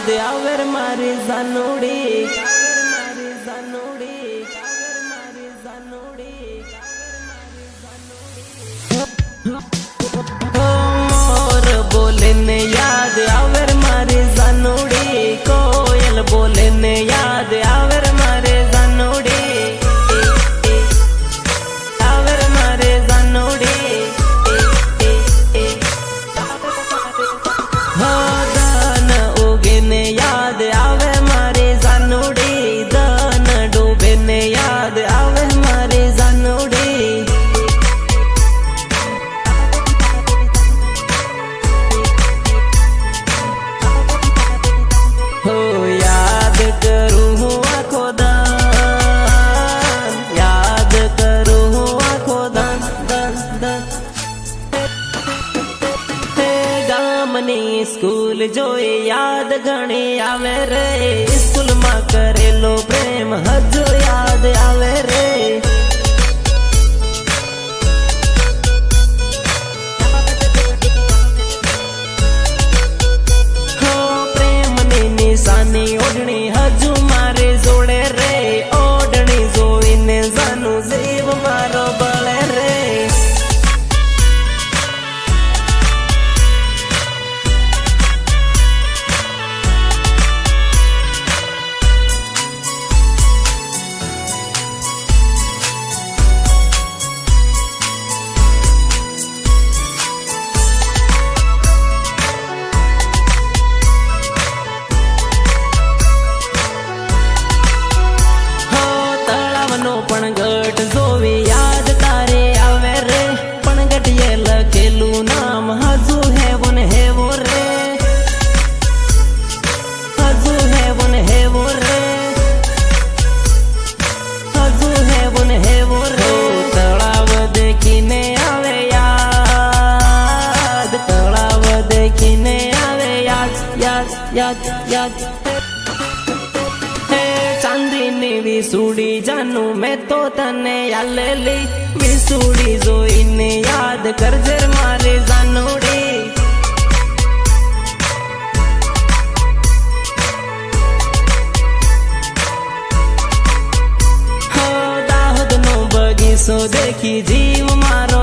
याद आवर मारी जानोड़ी मोर बोले ने याद आवर मारी जानोड़ी कोयल बोले ने याद आवर मारे जानोड़ी आवर मारे जानोड़ी दान उगे ने याद आवे मारे जानोड़ी दान डूबे ने याद आवे मारे जानोड़ी स्कूल जो याद घणी आवे रे स्कूल में करेलो प्रेम हजो याद आवे रे हो प्रेम नी निशानी ओढ़नी हजू मारे जोड़े रे ओढ़नी जोईने जानू जीव मारो बळे रे पण गट जोवी याद तारे आवे रे पण गटिये लखेलू नाम हजू है वो रे हजू है वो रे हजू है वो रे तलाव देखीने आवे याद तलाव देखीने आवे याद याद याद याद चांदीनी विसूड़ी जानू मैं तो तने यालेली विसूड़ी जोईने याद करजे मारे जानोड़ी हो दाहोद नो बगीचो देखी जीव मारो